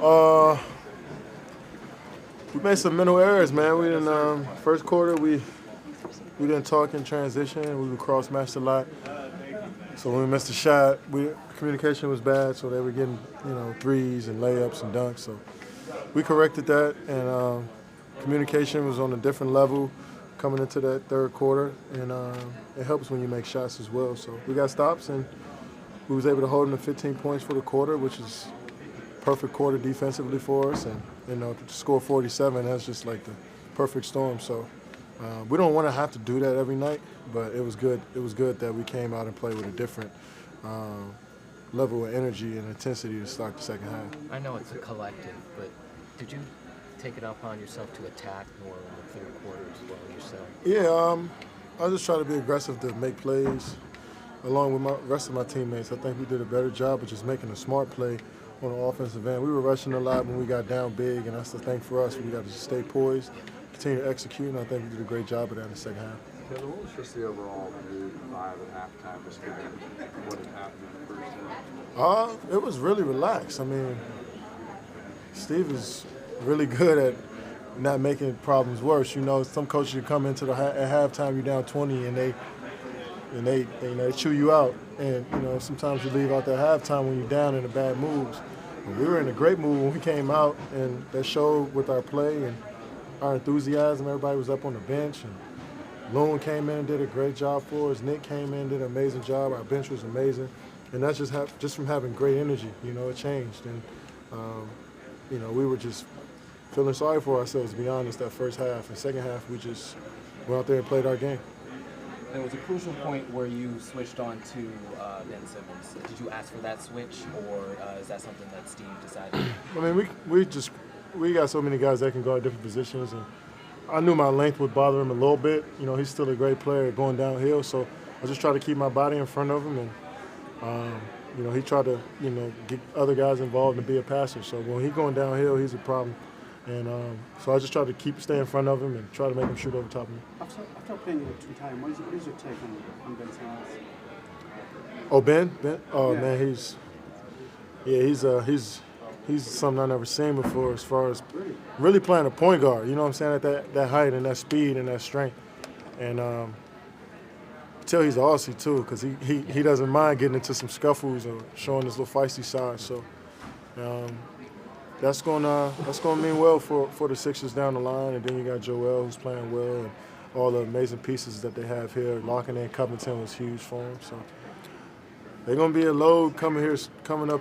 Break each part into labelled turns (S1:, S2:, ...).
S1: Uh, we made some mental errors, man. We didn't first quarter we didn't talk in transition. We would cross matched a lot. So when we missed a shot, communication was bad. So they were getting threes and layups and dunks. So we corrected that, and communication was on a different level coming into that third quarter, and it helps when you make shots as well. So we got stops, and we was able to hold them to 15 points for the quarter, which is perfect quarter defensively for us, and to score 47, that's just like the perfect storm. So we don't want to have to do that every night, but it was good. It was good that we came out and played with a different level of energy and intensity to start the second half.
S2: I know it's a collective, but did you take it upon yourself to attack more in the third quarter as well yourself?
S1: Yeah, I just try to be aggressive to make plays along with the rest of my teammates. I think we did a better job of just making a smart play on the offensive end. We were rushing a lot when we got down big, and that's the thing for us. We got to just stay poised, continue to execute, and I think we did a great job of that in the second half.
S3: Kevin, what was just the overall mood vibe at halftime, just given what had happened in the first half?
S1: It was really relaxed. I mean, Steve is really good at not making problems worse. Some coaches come into at halftime, you're down 20, and they chew you out. And sometimes you leave out that halftime when you're down in the bad moves. And we were in a great mood when we came out, and that showed with our play and our enthusiasm. Everybody was up on the bench, and Loon came in and did a great job for us. Nick came in and did an amazing job. Our bench was amazing, and that's just from having great energy. It changed, and we were just feeling sorry for ourselves, to be honest, that first half. And second half, we just went out there and played our game.
S4: There was a crucial point where you switched on to Ben Simmons. Did you ask for that switch, or is that something that Steve decided?
S1: I mean, we got so many guys that can guard different positions, and I knew my length would bother him a little bit. He's still a great player going downhill, so I just try to keep my body in front of him, and he tried to get other guys involved and be a passer. So when he's going downhill, he's a problem. And so I just try to stay in front of him and try to make him shoot over top of me.
S5: After playing you 2 times, what is your take on Ben Simmons?
S1: Oh, Ben? Oh,
S5: yeah.
S1: Man, he's something I've never seen before as far as really playing a point guard. You know what I'm saying? At that height and that speed and that strength. And tell he's an Aussie too, because he doesn't mind getting into some scuffles or showing his little feisty side. So. That's gonna mean well for the Sixers down the line, and then you got Joel who's playing well, and all the amazing pieces that they have here. Locking in Covington was huge for them, so they're gonna be a load coming up.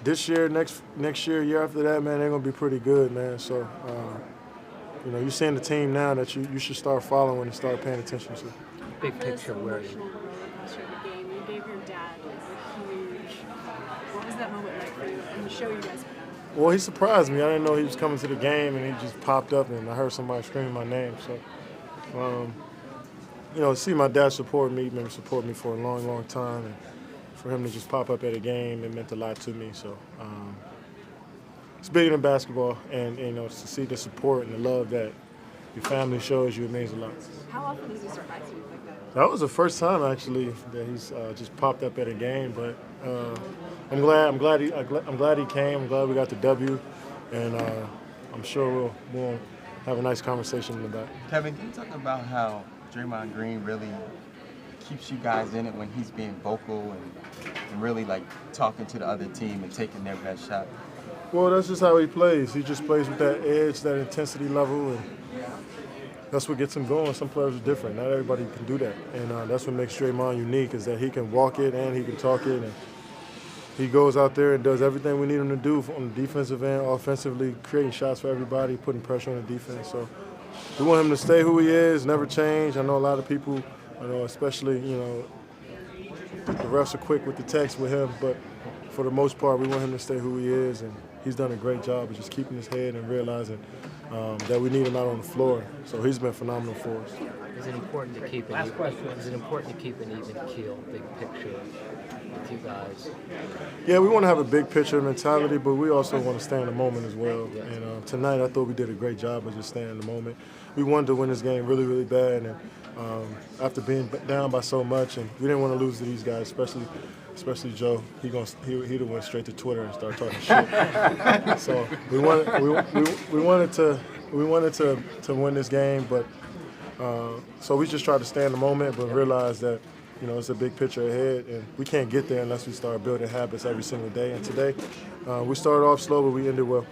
S1: This year, next year after that, man, they're gonna be pretty good, man. So you're seeing the team now that you should start following and start paying attention to.
S2: Big picture, where
S6: The game, you gave your dad a huge. What was that moment like for you and the show you guys put on?
S1: Well, he surprised me. I didn't know he was coming to the game, and he just popped up, and I heard somebody screaming my name. So, see my dad support me, support me for a long, long time, and for him to just pop up at a game, it meant a lot to me. So, it's bigger than basketball, and to see the support and the love that your family shows you, it means a lot.
S6: How often does he surprise you like that?
S1: That was the first time actually that he's just popped up at a game, but I'm glad he came. I'm glad we got the W, and I'm sure we'll have a nice conversation in the back.
S7: Kevin, can you talk about how Draymond Green really keeps you guys in it when he's being vocal and really like talking to the other team and taking their best shot?
S1: Well, that's just how he plays. He just plays with that edge, that intensity level, and that's what gets him going. Some players are different. Not everybody can do that, and that's what makes Draymond unique, is that he can walk it and he can talk it, and he goes out there and does everything we need him to do on the defensive end, offensively, creating shots for everybody, putting pressure on the defense. So we want him to stay who he is, never change. I know a lot of people, especially, the refs are quick with the text with him, but for the most part, we want him to stay who he is, and he's done a great job of just keeping his head and realizing that we need him out on the floor. So he's been phenomenal for us.
S2: Is it important to keep an even keel, big picture with you guys?
S1: Yeah, we want to have a big picture mentality, but we also want to stay in the moment as well. And tonight, I thought we did a great job of just staying in the moment. We wanted to win this game really, really bad, and after being down by so much, and we didn't want to lose to these guys, especially especially Joe. He'd have went straight to Twitter and started talking shit. So we wanted to win this game, but so we just tried to stay in the moment, but realize that it's a big picture ahead, and we can't get there unless we start building habits every single day. And today, we started off slow, but we ended well.